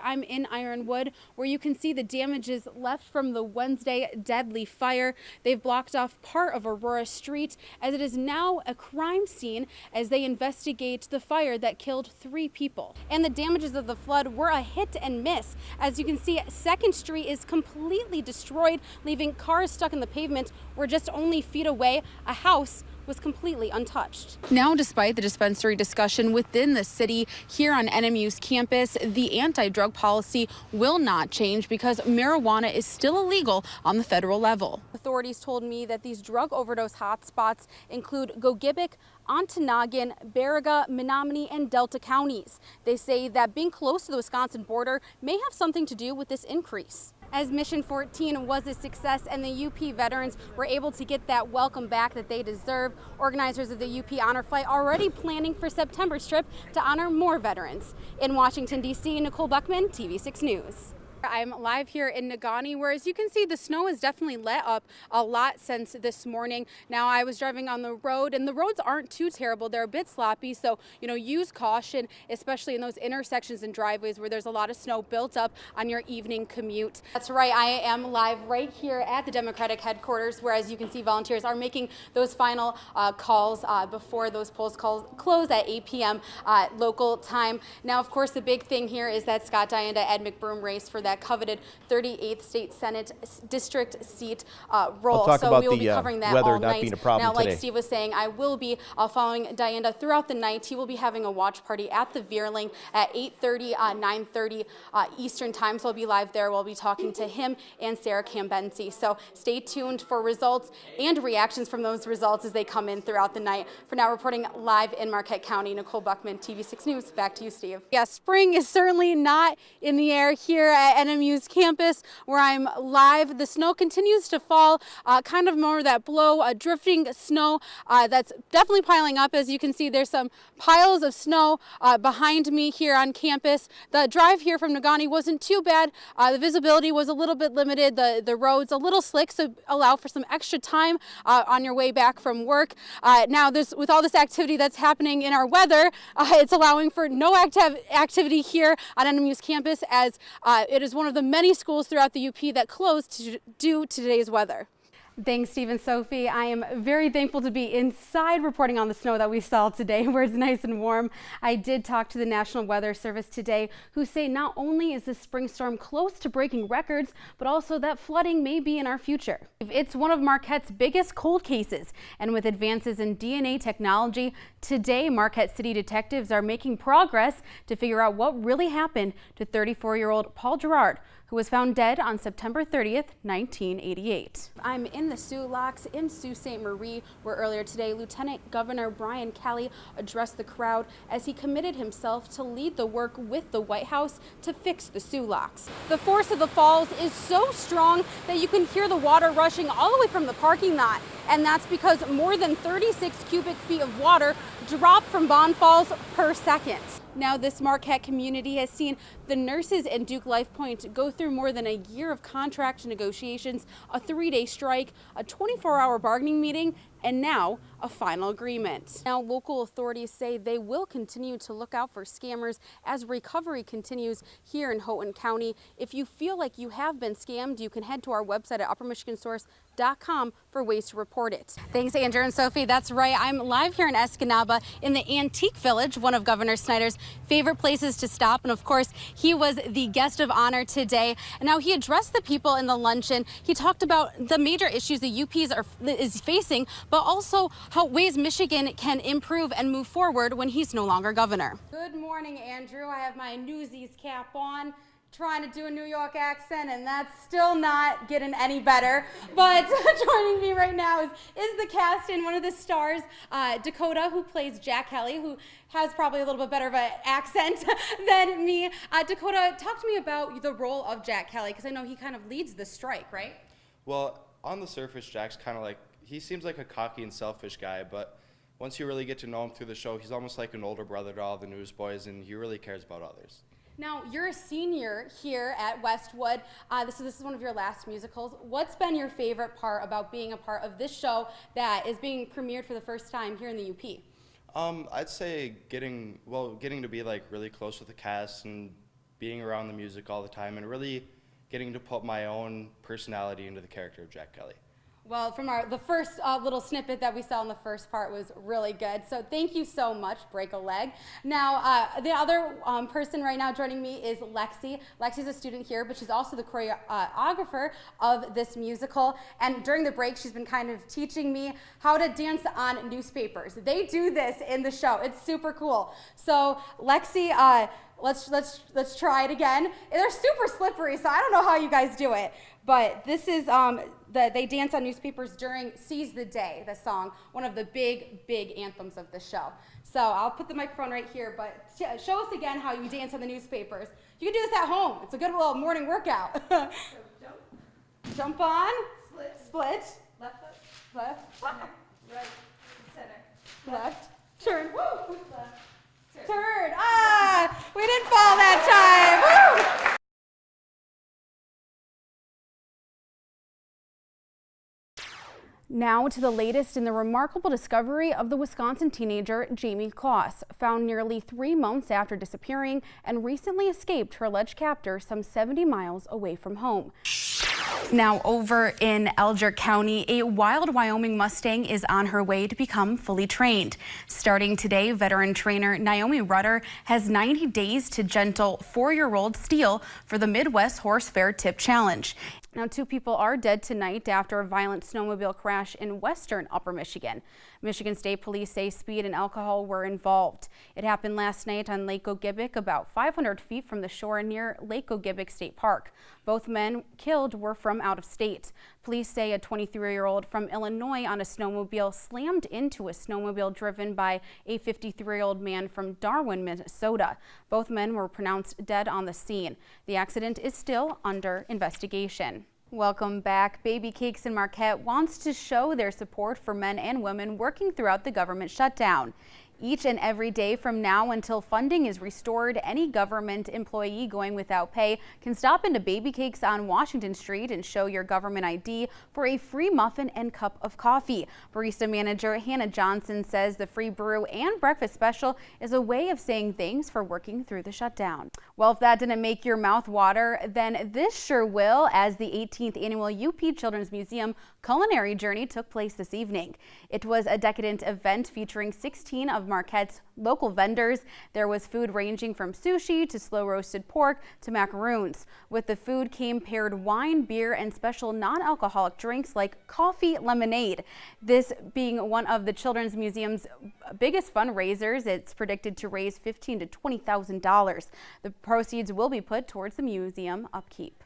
I'm in Ironwood, where you can see the damages left from the Wednesday deadly fire. They've blocked off part of Aurora Street, as it is now a crime scene as they investigate the fire that killed 3 people. And the damages of the flood were a hit and miss. As you can see, 2nd Street is completely destroyed, leaving cars stuck in the pavement, where just only feet away, a house was completely untouched. Now, despite the dispensary discussion within the city, here on NMU's campus, the anti-drug policy will not change because marijuana is still illegal on the federal level. Authorities told me that these drug overdose hotspots include Gogebic, Ontonagon, Baraga, Menominee, and Delta counties. They say that being close to the Wisconsin border may have something to do with this increase. As Mission 14 was a success and the UP veterans were able to get that welcome back that they deserve, organizers of the UP Honor Flight already planning for September's trip to honor more veterans. In Washington, D.C., Nicole Buchmann, TV6 News. I'm live here in Negaunee, where as you can see, the snow has definitely let up a lot since this morning. Now, I was driving on the road, and the roads aren't too terrible. They're a bit sloppy, so, use caution, especially in those intersections and driveways where there's a lot of snow built up on your evening commute. That's right, I am live right here at the Democratic headquarters, where, as you can see, volunteers are making those final calls before those polls close at 8 p.m. Local time. Now, of course, the big thing here is that Scott Dianda Ed McBroom race for that coveted 38th State Senate district seat role. So we will be covering that all night. Now, like Steve was saying, I will be following Dianda throughout the night. He will be having a watch party at the Veerling at 8:30, 9:30 Eastern time. So I'll be live there. We'll be talking to him and Sarah Cambensi. So stay tuned for results and reactions from those results as they come in throughout the night. For now, reporting live in Marquette County, Nicole Buchmann, TV6 News. Back to you, Steve. Yeah, spring is certainly not in the air here at NMU's campus, where I'm live. The snow continues to fall, kind of more that drifting snow that's definitely piling up. As you can see, there's some piles of snow behind me here on campus. The drive here from Negaunee wasn't too bad. The visibility was a little bit limited. The roads a little slick, so allow for some extra time on your way back from work. Now, with all this activity that's happening in our weather, it's allowing for no activity here on NMU's campus, as it is one of the many schools throughout the UP that closed due to today's weather. Thanks, Steve and Sophie. I am very thankful to be inside reporting on the snow that we saw today, where it's nice and warm. I did talk to the National Weather Service today, who say not only is this spring storm close to breaking records, but also that flooding may be in our future. It's one of Marquette's biggest cold cases, and with advances in DNA technology, today Marquette City detectives are making progress to figure out what really happened to 34-year-old Paul Gerard, who was found dead on September 30th, 1988. I'm in the Sioux Locks in Sault Ste. Marie, where earlier today, Lieutenant Governor Brian Kelly addressed the crowd as he committed himself to lead the work with the White House to fix the Sioux Locks. The force of the falls is so strong that you can hear the water rushing all the way from the parking lot. And that's because more than 36 cubic feet of water drop from Bond Falls per second. Now, this Marquette community has seen the nurses and Duke Life Point go through more than a year of contract negotiations, a 3-day strike, a 24-hour bargaining meeting, and now a final agreement. Now, local authorities say they will continue to look out for scammers as recovery continues here in Houghton County. If you feel like you have been scammed, you can head to our website at uppermichigansource.com for ways to report it. Thanks, Andrew and Sophie. That's right. I'm live here in Escanaba in the Antique Village, one of Governor Snyder's favorite places to stop. And of course, he was the guest of honor today. And now he addressed the people in the luncheon. He talked about the major issues the UP is facing, but also how ways Michigan can improve and move forward when he's no longer governor. Good morning, Andrew. I have my Newsies cap on, trying to do a New York accent, and that's still not getting any better. But joining me right now is the cast and one of the stars, Dakota, who plays Jack Kelly, who has probably a little bit better of an accent than me. Dakota, talk to me about the role of Jack Kelly, because I know he kind of leads the strike, right? Well, on the surface, Jack's kind of like, he seems like a cocky and selfish guy, but once you really get to know him through the show, he's almost like an older brother to all the newsboys, and he really cares about others. Now, you're a senior here at Westwood. This is one of your last musicals. What's been your favorite part about being a part of this show that is being premiered for the first time here in the UP? I'd say getting to be like really close with the cast and being around the music all the time and really getting to put my own personality into the character of Jack Kelly. Well, from the first little snippet that we saw in the first part was really good. So thank you so much, Break a Leg. Now, the other person right now joining me is Lexi. Lexi's a student here, but she's also the choreographer of this musical. And during the break, she's been kind of teaching me how to dance on newspapers. They do this in the show. It's super cool. So Lexi, let's try it again. They're super slippery, so I don't know how you guys do it. But this is they dance on newspapers during Seize the Day, the song, one of the big anthems of the show. So I'll put the microphone right here, but show us again how you dance on the newspapers. You can do this at home. It's a good little morning workout. So jump on, split, left foot, left, right, center, left, turn, woo, left, turn. Ah, we didn't fall that time. Woo! Now to the latest in the remarkable discovery of the Wisconsin teenager Jamie Kloss, found nearly 3 months after disappearing and recently escaped her alleged captor some 70 miles away from home. Now over in Alger County, a wild Wyoming Mustang is on her way to become fully trained. Starting today, veteran trainer Naomi Rutter has 90 days to gentle 4-year-old Steele for the Midwest Horse Fair Tip Challenge. Now, 2 people are dead tonight after a violent snowmobile crash in western Upper Michigan. Michigan State Police say speed and alcohol were involved. It happened last night on Lake Ogibic, about 500 feet from the shore near Lake Ogibic State Park. Both men killed were from out of state. Police say a 23-year-old from Illinois on a snowmobile slammed into a snowmobile driven by a 53-year-old man from Darwin, Minnesota. Both men were pronounced dead on the scene. The accident is still under investigation. Welcome back. Baby Cakes in Marquette wants to show their support for men and women working throughout the government shutdown. Each and every day from now until funding is restored, any government employee going without pay can stop into Baby Cakes on Washington Street and show your government ID for a free muffin and cup of coffee. Barista manager Hannah Johnson says the free brew and breakfast special is a way of saying thanks for working through the shutdown. Well, if that didn't make your mouth water, then this sure will, as the 18th annual UP Children's Museum culinary journey took place this evening. It was a decadent event featuring 16 of Marquette's local vendors. There was food ranging from sushi to slow roasted pork to macaroons. With the food came paired wine, beer, and special non-alcoholic drinks like coffee lemonade. This being one of the Children's Museum's biggest fundraisers, it's predicted to raise $15,000 to $20,000. The proceeds will be put towards the museum upkeep.